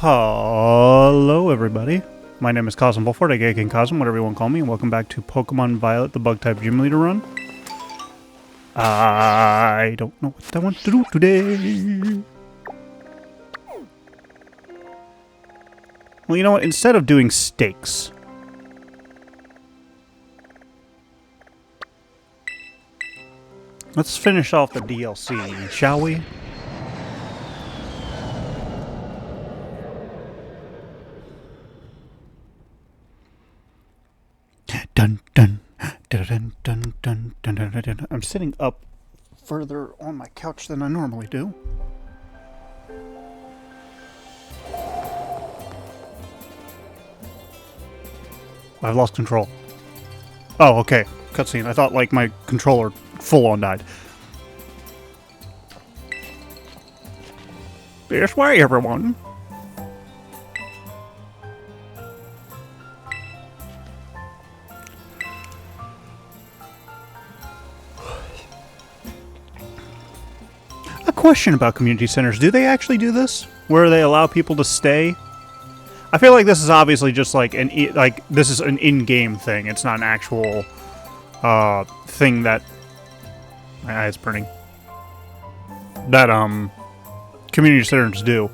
Hello, everybody. My name is Kazm Vulfhart, aka King Kazm, whatever you want to call me, and welcome back to Pokemon Violet, the Bug-type Gym Leader run. I don't know what I want to do today. Well, you know what? Instead of doing stakes, let's finish off the DLC, shall we? Dun dun dun dun dun dun dun dun dun. I'm sitting up further on my couch than I normally do. I've lost control. Oh, okay. Cutscene. I thought like my controller full on died. This way, everyone. Question about community centers. Do they actually do this? Where they allow people to stay? I feel like this is obviously just like this is an in-game thing. It's not an actual thing that my eye's burning. That community centers do.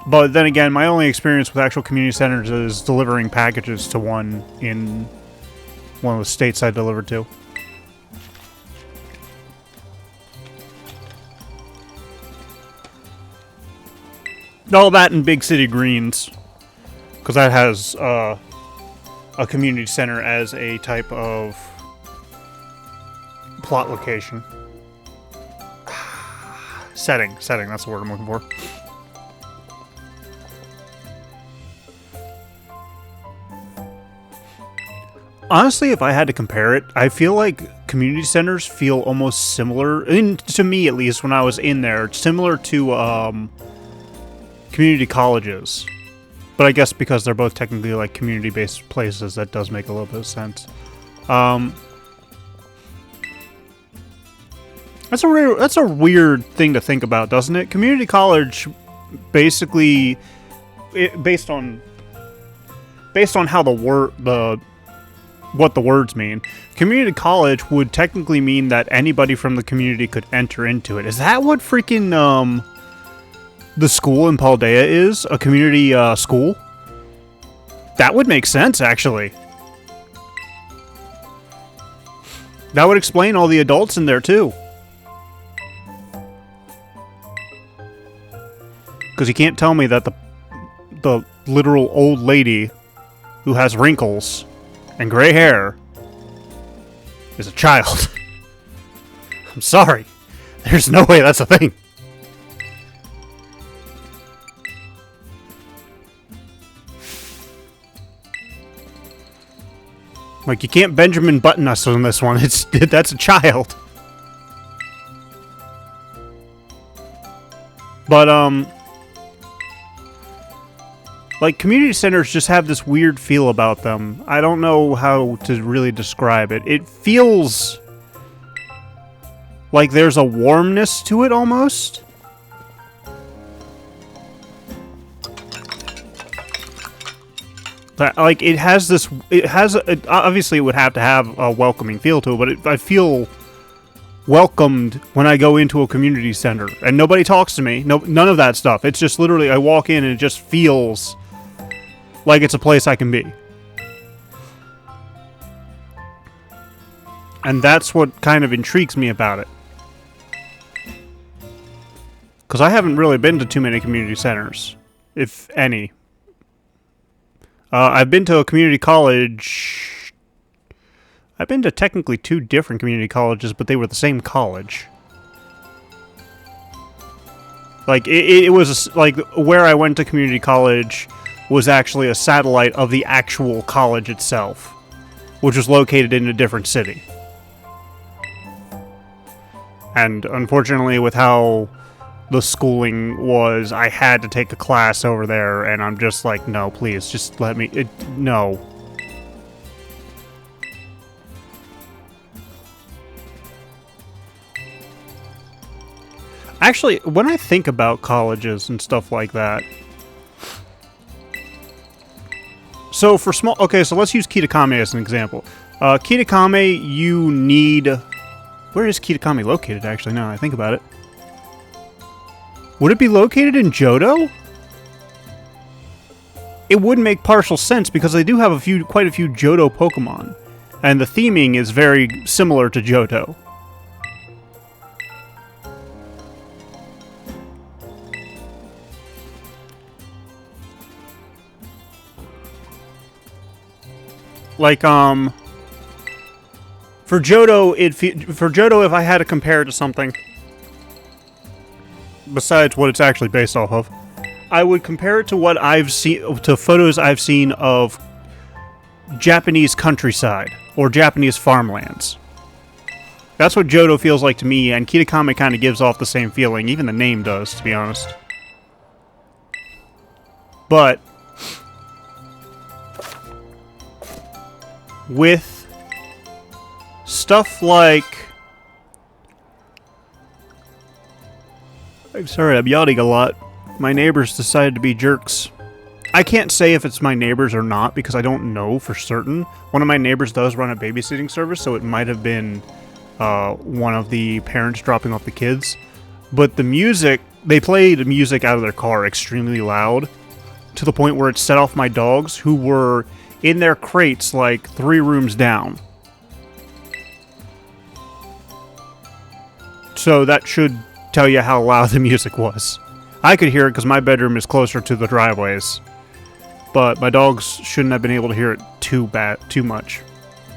But then again, my only experience with actual community centers is delivering packages to one in one of the states I delivered to. All that in Big City Greens, because that has a community center as a type of plot location. Setting, that's the word I'm looking for. Honestly, if I had to compare it, I feel like community centers feel almost similar, to me at least when I was in there, similar to community colleges, but I guess because they're both technically like community-based places, that does make a little bit of sense. That's a weird thing to think about, doesn't it? Community college, basically, based on how what the words mean, community college would technically mean that anybody from the community could enter into it. Is that what freaking the school in Paldea is? A community school? That would make sense, actually. That would explain all the adults in there, too. Because you can't tell me that the literal old lady who has wrinkles and gray hair is a child. I'm sorry. There's no way that's a thing. Like, you can't Benjamin Button us on this one. That's a child. But, like, community centers just have this weird feel about them. I don't know how to really describe it. It feels like there's a warmness to it, almost. Like, it has this... obviously, it would have to have a welcoming feel to it, but I feel welcomed when I go into a community center. And nobody talks to me. None of that stuff. It's just literally, I walk in and it just feels like it's a place I can be. And that's what kind of intrigues me about it. Because I haven't really been to too many community centers, if any. I've been to a community college. I've been to technically 2 different community colleges, but they were the same college. Like, it was, like, where I went to community college was actually a satellite of the actual college itself, which was located in a different city. And unfortunately, with how the schooling was, I had to take a class over there, and I'm just like, no, please, just let me... no. Actually, when I think about colleges and stuff like that... So for small... Okay, so let's use Kitakami as an example. Kitakami, you need... Where is Kitakami located, actually, now that I think about it? Would it be located in Johto? It would make partial sense because they do have quite a few Johto Pokemon. And the theming is very similar to Johto. Like, for Johto, if I had to compare it to something besides what it's actually based off of, I would compare it to what I've seen, to photos I've seen of Japanese countryside or Japanese farmlands. That's what Johto feels like to me, and Kitakami kind of gives off the same feeling. Even the name does, to be honest. But with stuff like... I'm sorry, I'm yawning a lot. My neighbors decided to be jerks. I can't say if it's my neighbors or not because I don't know for certain. One of my neighbors does run a babysitting service, so it might have been one of the parents dropping off the kids. But the music, they played music out of their car extremely loud to the point where it set off my dogs, who were in their crates like 3 rooms down. So that should tell you how loud the music was. I could hear it because my bedroom is closer to the driveways. But my dogs shouldn't have been able to hear it too much.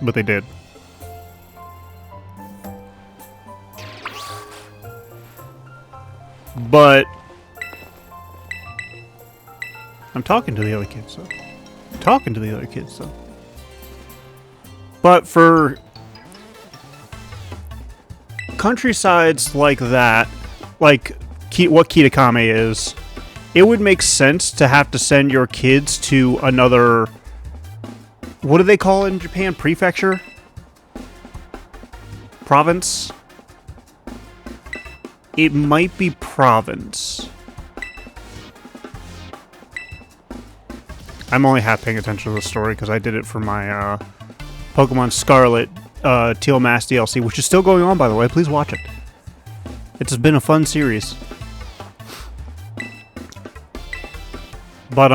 But they did. But I'm talking to the other kids, though. But for countrysides like that, like what Kitakami is, it would make sense to have to send your kids to another... What do they call it in Japan? Prefecture? Province? It might be province. I'm only half paying attention to the story because I did it for my Pokémon Scarlet Teal Mass DLC, which is still going on, by the way. Please watch it. It's been a fun series. But,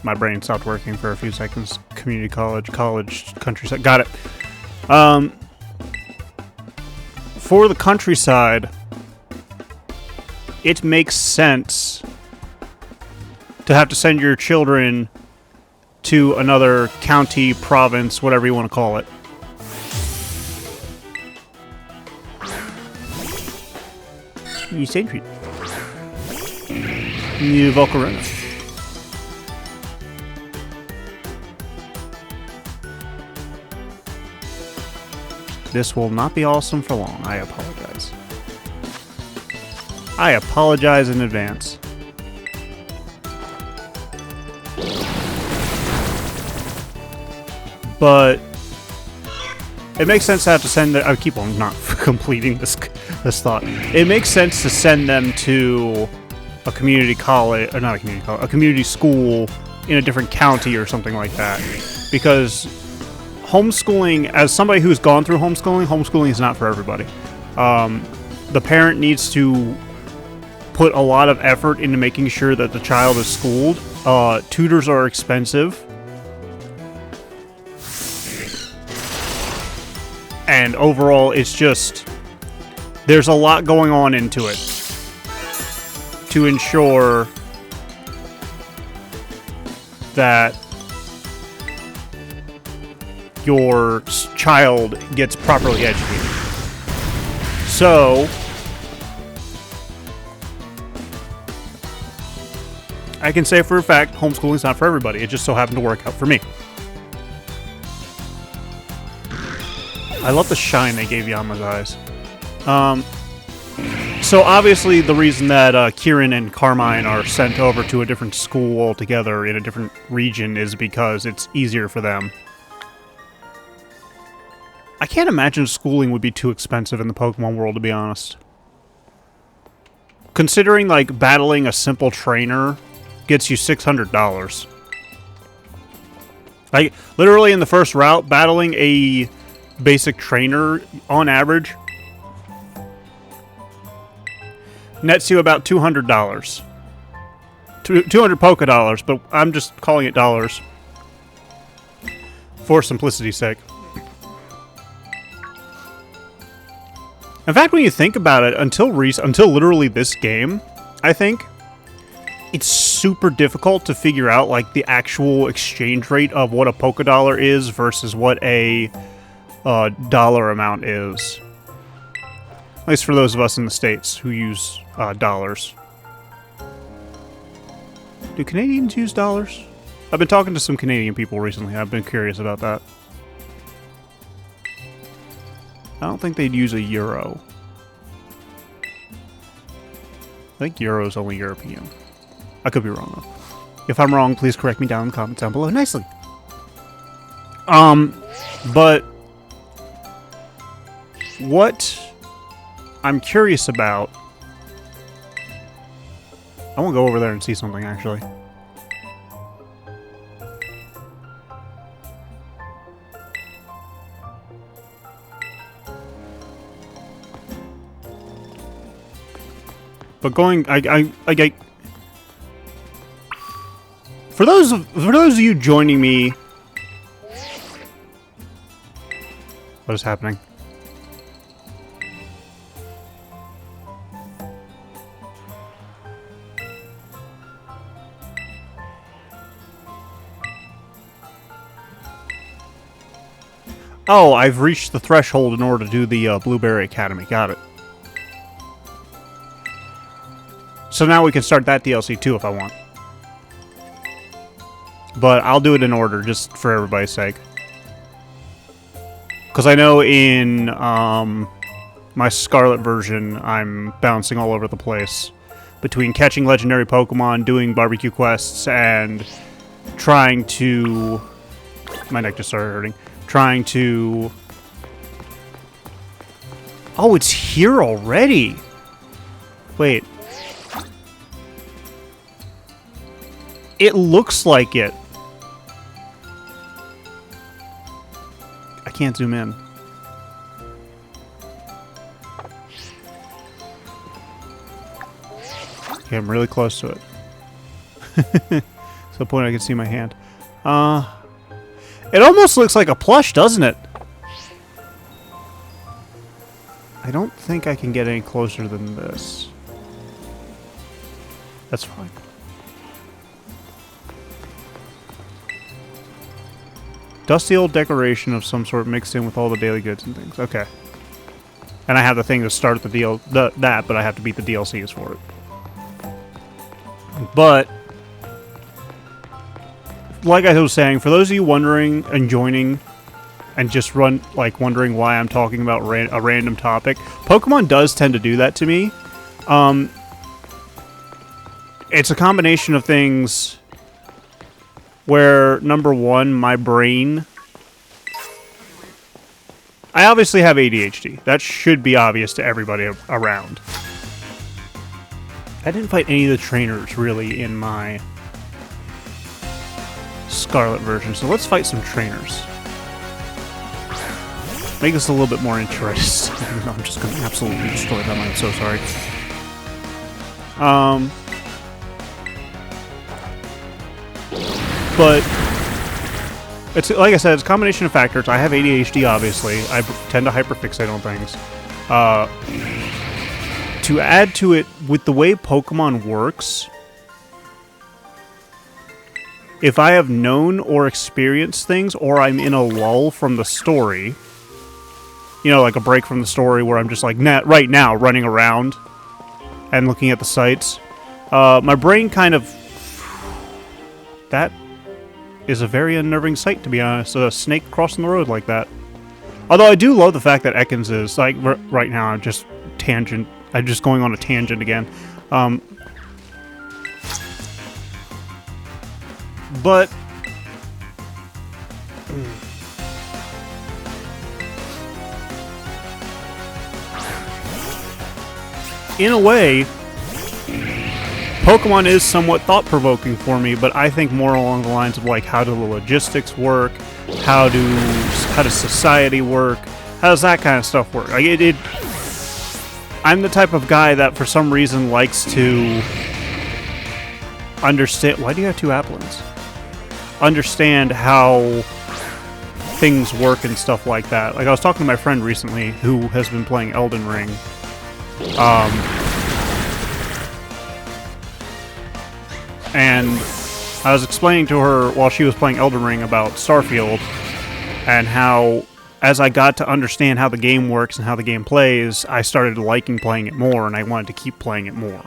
my brain stopped working for a few seconds. Community college, countryside. Got it. For the countryside, it makes sense to have to send your children to another county, province, whatever you want to call it. You Sentry. You Volcarona. This will not be awesome for long. I apologize. I apologize in advance. But it makes sense to have to send them... I keep on not completing this thought. It makes sense to send them to a community college, or not a community college, a community school in a different county or something like that. Because homeschooling, as somebody who's gone through homeschooling is not for everybody. The parent needs to put a lot of effort into making sure that the child is schooled. Tutors are expensive. And overall, it's just... There's a lot going on into it to ensure that your child gets properly educated. So, I can say for a fact, homeschooling is not for everybody. It just so happened to work out for me. I love the shine they gave Yama's eyes. So obviously the reason that Kieran and Carmine are sent over to a different school altogether in a different region is because it's easier for them. I can't imagine schooling would be too expensive in the Pokemon world, to be honest. Considering, like, battling a simple trainer gets you $600. Like, literally in the first route, battling a basic trainer, on average, nets you about $200. 200 Poké Dollars, but I'm just calling it dollars for simplicity's sake. In fact, when you think about it, until literally this game, I think, it's super difficult to figure out, like, the actual exchange rate of what a Poké Dollar is versus what a dollar amount is. At least for those of us in the States who use dollars. Do Canadians use dollars? I've been talking to some Canadian people recently. I've been curious about that. I don't think they'd use a euro. I think euro is only European. I could be wrong, though. If I'm wrong, please correct me down in the comments down below nicely. But what I'm curious about... I want to go over there and see something, actually. But going, for those of you joining me, what is happening? Oh, I've reached the threshold in order to do the Blueberry Academy. Got it. So now we can start that DLC too if I want. But I'll do it in order, just for everybody's sake. Because I know in my Scarlet version, I'm bouncing all over the place. Between catching legendary Pokemon, doing barbecue quests, and trying to... My neck just started hurting. Trying to... Oh, it's here already! Wait. It looks like it. I can't zoom in. Okay, I'm really close to it. To the point I can see my hand. It almost looks like a plush, doesn't it? I don't think I can get any closer than this. That's fine. Dusty old decoration of some sort mixed in with all the daily goods and things. Okay. And I have the thing to start that, but I have to beat the DLCs for it. But, like I was saying, for those of you wondering and joining and just wondering why I'm talking about a random topic, Pokemon does tend to do that to me. It's a combination of things where, number one, my brain... I obviously have ADHD. That should be obvious to everybody around. I didn't fight any of the trainers, really, in my Scarlet version, so let's fight some trainers. Make this a little bit more interesting. I'm just going to absolutely destroy them. I'm so sorry. But it's like I said, it's a combination of factors. I have ADHD, obviously. I tend to hyperfixate on things. To add to it, with the way Pokemon works, if I have known or experienced things, or I'm in a lull from the story, you know, like a break from the story where I'm just like, right now, running around and looking at the sights, my brain kind of... That is a very unnerving sight, to be honest. A snake crossing the road like that. Although I do love the fact that Ekans is, like, right now, I'm just I'm just going on a tangent again. But in a way, Pokemon is somewhat thought-provoking for me, but I think more along the lines of like, how do the logistics work? How does society work? How does that kind of stuff work? Like I'm the type of guy that for some reason likes to understand. Why do you have two Applins? Understand how things work and stuff like that. Like I was talking to my friend recently who has been playing Elden Ring. And I was explaining to her while she was playing Elden Ring about Starfield and how, as I got to understand how the game works and how the game plays, I started liking playing it more and I wanted to keep playing it more.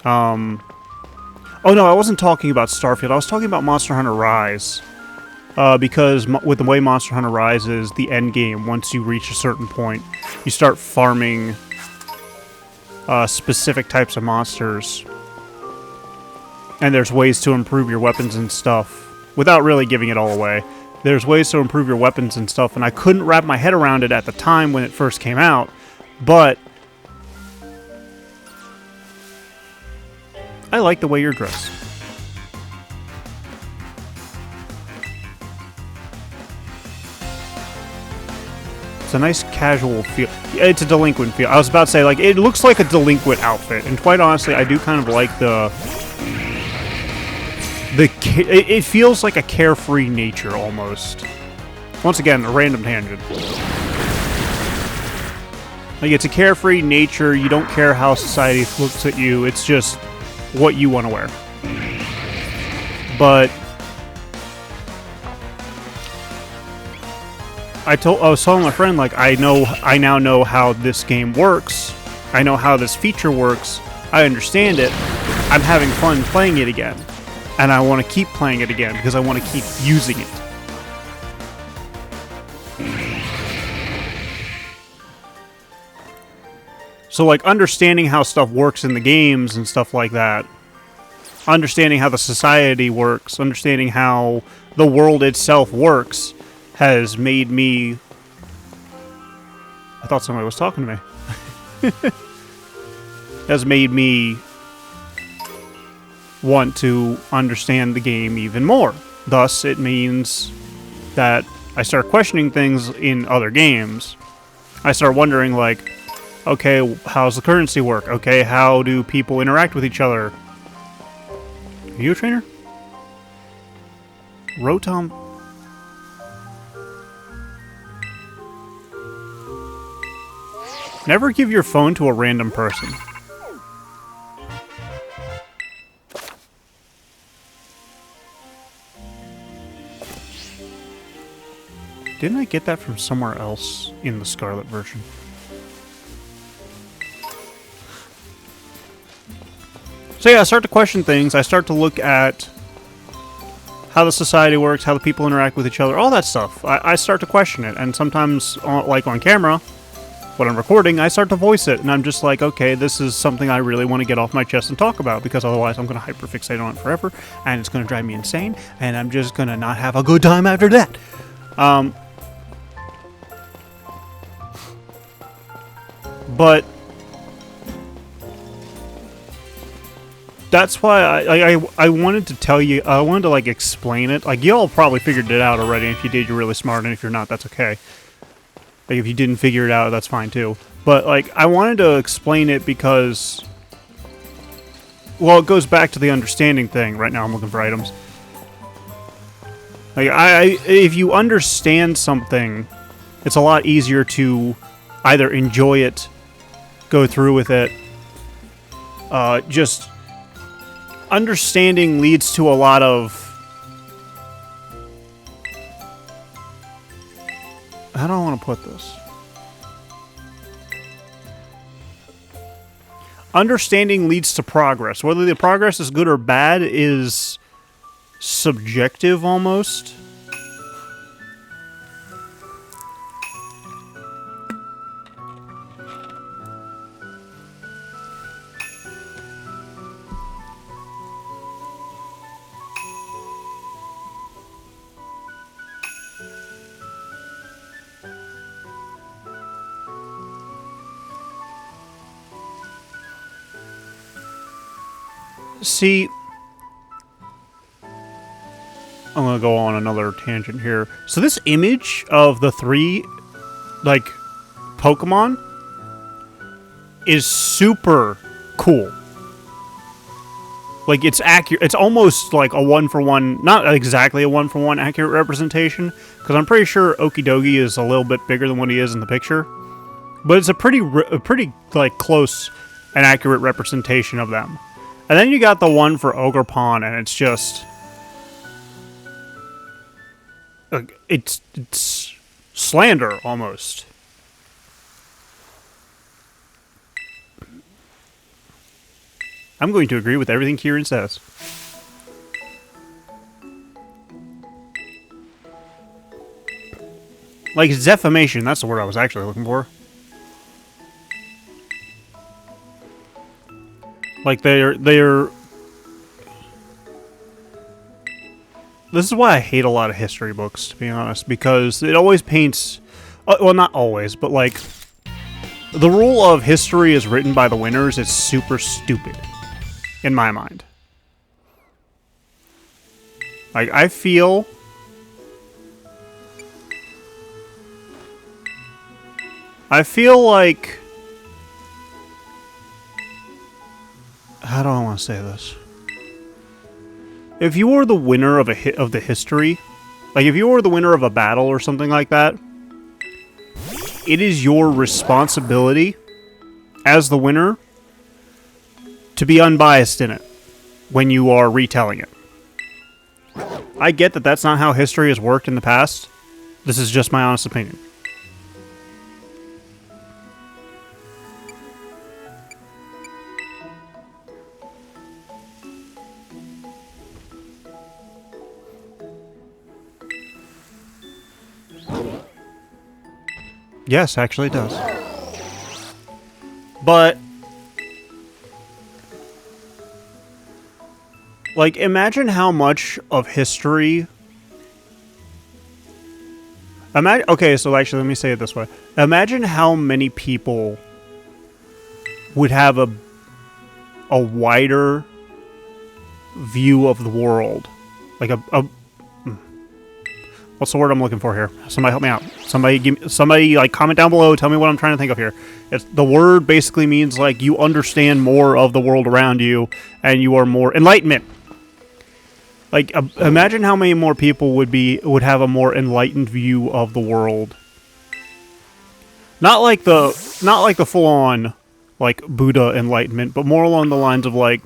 Oh no, I wasn't talking about Starfield. I was talking about Monster Hunter Rise. Because with the way Monster Hunter Rise is, the end game, once you reach a certain point, you start farming specific types of monsters. And there's ways to improve your weapons and stuff. Without really giving it all away. There's ways to improve your weapons and stuff, and I couldn't wrap my head around it at the time when it first came out. But I like the way you're dressed. It's a nice casual feel. It's a delinquent feel. I was about to say, like, it looks like a delinquent outfit. And quite honestly, I do kind of like it feels like a carefree nature, almost. Once again, a random tangent. Like, it's a carefree nature. You don't care how society looks at you. It's just what you want to wear. But I was telling my friend, like, I now know how this game works. I know how this feature works. I understand it. I'm having fun playing it again. And I want to keep playing it again because I want to keep using it. So, like, understanding how stuff works in the games and stuff like that, understanding how the society works, understanding how the world itself works, has made me... I thought somebody was talking to me. Has made me want to understand the game even more. Thus, it means that I start questioning things in other games. I start wondering, like, okay, how's the currency work? Okay, how do people interact with each other? Are you a trainer? Rotom. Never give your phone to a random person. Didn't I get that from somewhere else in the Scarlet version? So yeah, I start to question things. I start to look at how the society works, how the people interact with each other, all that stuff. I start to question it, and sometimes, like on camera, when I'm recording, I start to voice it, and I'm just like, okay, this is something I really want to get off my chest and talk about, because otherwise I'm going to hyperfixate on it forever, and it's going to drive me insane, and I'm just going to not have a good time after that. But that's why I wanted to tell you, I wanted to, like, explain it. Like, y'all probably figured it out already, and if you did, you're really smart, and if you're not, that's okay. Like, if you didn't figure it out, that's fine, too. But, like, I wanted to explain it because, well, it goes back to the understanding thing. Right now I'm looking for items. Like, if you understand something, it's a lot easier to either enjoy it, go through with it. Just understanding leads to a lot of... How do I want to put this? Understanding leads to progress. Whether the progress is good or bad is subjective almost. See, I'm gonna go on another tangent here. So this image of the 3, like, Pokemon is super cool. Like, it's accurate. It's almost like a one-for-one, not exactly a one-for-one accurate representation, because I'm pretty sure Okidogi is a little bit bigger than what he is in the picture. But it's a pretty like, close and accurate representation of them. And then you got the one for Ogerpon, and it's just... It's slander, almost. I'm going to agree with everything Kieran says. Like, it's defamation, that's the word I was actually looking for. Like, they're... This is why I hate a lot of history books, to be honest, because it always paints... well, not always, but, like... The rule of history is written by the winners is super stupid. In my mind. Like, I feel... like... How do I want to say this? If you were the winner of of the history, like if you were the winner of a battle or something like that, it is your responsibility as the winner to be unbiased in it when you are retelling it. I get that that's not how history has worked in the past. This is just my honest opinion. Yes, actually it does. But... like, imagine how much of history... okay, so actually, let me say it this way. Imagine how many people would have a wider view of the world. Like what's the word I'm looking for here? Somebody help me out. Somebody like comment down below. Tell me what I'm trying to think of here. The word basically means like you understand more of the world around you, and you are more enlightenment. Like imagine how many more people would have a more enlightened view of the world. Not like the full on like Buddha enlightenment, but more along the lines of like,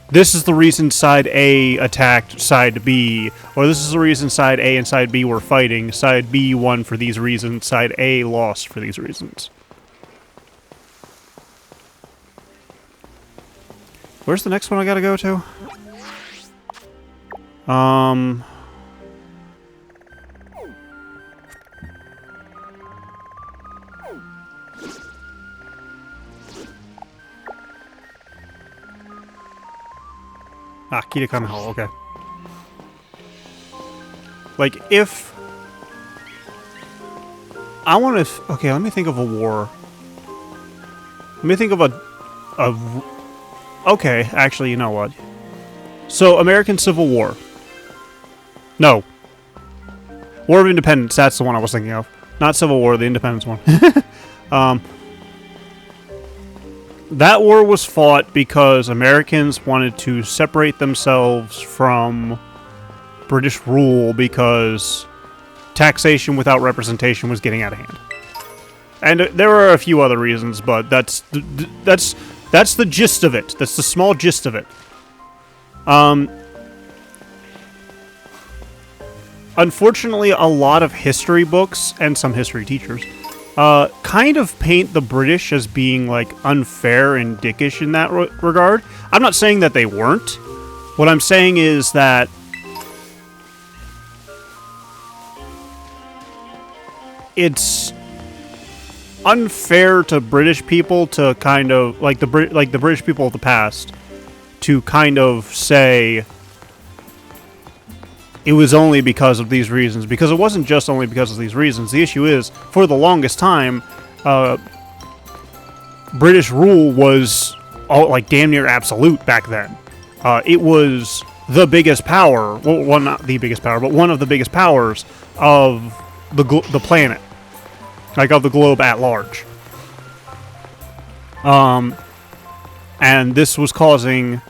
this is the reason side A attacked side B, or this is the reason side A and side B were fighting. Side B won for these reasons, side A lost for these reasons. Where's the next one I gotta go to? Kitakami Hall, okay. Like, if... I want to... okay, let me think of a war. Let me think of a... okay, actually, you know what? So, American Civil War. No. War of Independence, that's the one I was thinking of. Not Civil War, the Independence one. That war was fought because Americans wanted to separate themselves from British rule because taxation without representation was getting out of hand. And there are a few other reasons, but that's the gist of it. That's the small gist of it. Unfortunately, a lot of history books and some history teachers kind of paint the British as being, like, unfair and dickish in that regard. I'm not saying that they weren't. What I'm saying is that it's unfair to British people to kind of, like the British people of the past, to kind of say it was only because of these reasons, because it wasn't just only because of these reasons. The issue is, for the longest time, British rule was all, like, damn near absolute back then. It was the biggest power, well, not the biggest power, but one of the biggest powers of the planet, like of the globe at large. And this was causing,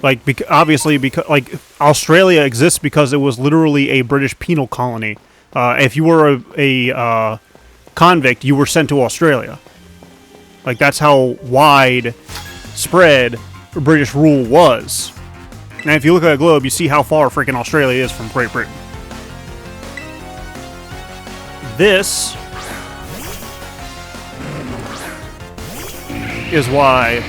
like, obviously, because like Australia exists because it was literally a British penal colony. If you were a convict, you were sent to Australia. Like, that's how widespread British rule was. And if you look at a globe, you see how far freaking Australia is from Great Britain. This is why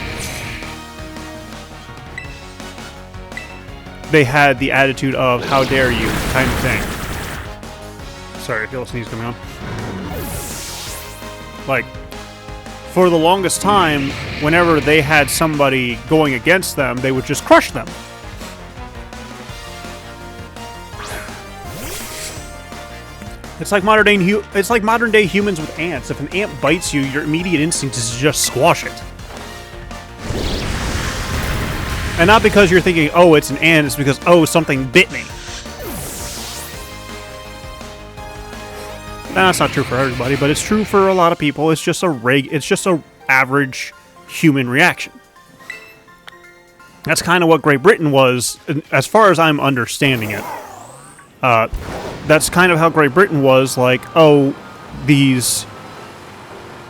they had the attitude of "how dare you" kind of thing. Sorry, I feel a sneeze coming on. Like, for the longest time, whenever they had somebody going against them, they would just crush them. It's like modern day humans with ants. If an ant bites you, your immediate instinct is to just squash it. And not because you're thinking, "Oh, it's an ant," it's because, "Oh, something bit me." That's not true for everybody, but it's true for a lot of people. It's just a average human reaction. That's kind of what Great Britain was, as far as I'm understanding it. That's kind of how Great Britain was, like, oh, these,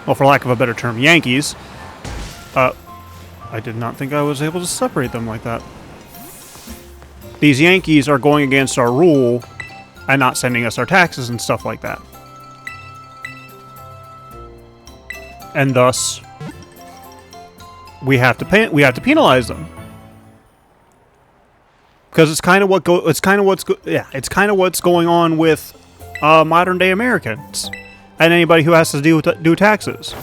well, for lack of a better term, Yankees. I did not think I was able to separate them like that. These Yankees are going against our rule and not sending us our taxes and stuff like that. And thus, we have to penalize them. Because it's kind of what's going on with modern day Americans and anybody who has to do taxes,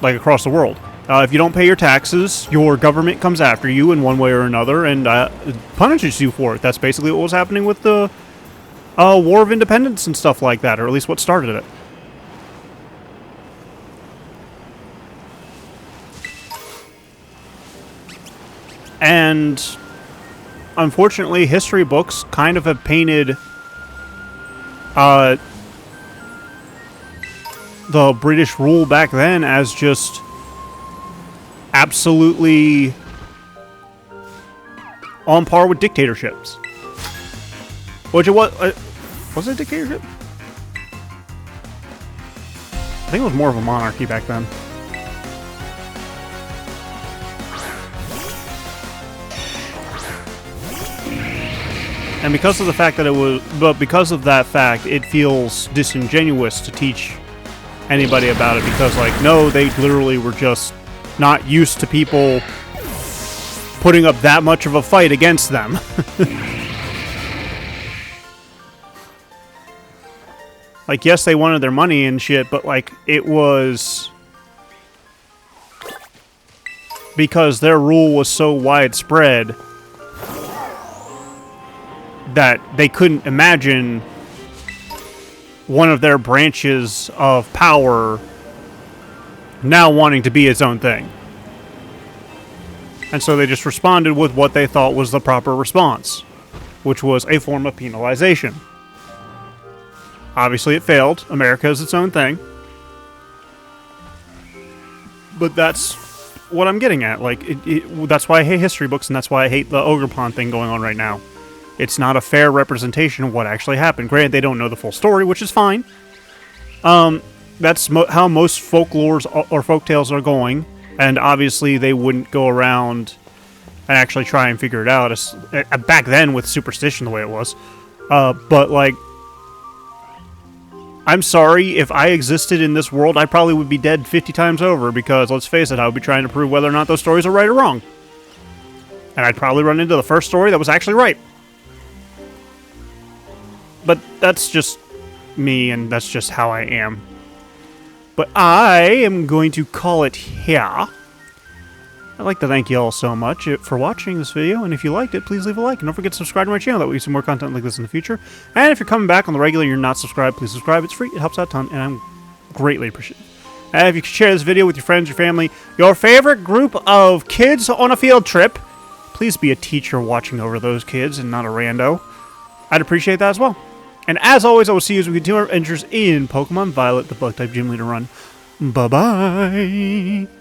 like across the world. If you don't pay your taxes, your government comes after you in one way or another and punishes you for it. That's basically what was happening with the War of Independence and stuff like that, or at least what started it. And unfortunately, history books kind of have painted the British rule back then as just absolutely on par with dictatorships. Which it was it a dictatorship? I think it was more of a monarchy back then. And because of the fact that because of that fact, it feels disingenuous to teach anybody about it, because, like, no, they literally were just not used to people putting up that much of a fight against them. Like, yes, they wanted their money and shit, but, like, it was because their rule was so widespread that they couldn't imagine one of their branches of power now wanting to be its own thing. And so they just responded with what they thought was the proper response, which was a form of penalization. Obviously it failed. America is its own thing. But that's what I'm getting at. Like, that's why I hate history books, and that's why I hate the Ogerpon thing going on right now. It's not a fair representation of what actually happened. Granted, they don't know the full story, which is fine. That's how most folklores or folktales are going, and obviously they wouldn't go around and actually try and figure it out. Back then, with superstition the way it was. But, like, I'm sorry, if I existed in this world, I probably would be dead 50 times over, because, let's face it, I would be trying to prove whether or not those stories are right or wrong. And I'd probably run into the first story that was actually right. But that's just me, and that's just how I am. But I am going to call it here. I'd like to thank you all so much for watching this video, and if you liked it, please leave a like, and don't forget to subscribe to my channel, that way you see more content like this in the future. And if you're coming back on the regular and you're not subscribed, please subscribe. It's free, it helps out a ton, and I'm greatly appreciative. If you could share this video with your friends, your family, your favorite group of kids on a field trip, please be a teacher watching over those kids and not a rando. I'd appreciate that as well. And as always, I will see you as we continue our adventures in Pokemon Violet, the Bug-type Gym Leader run. Bye-bye!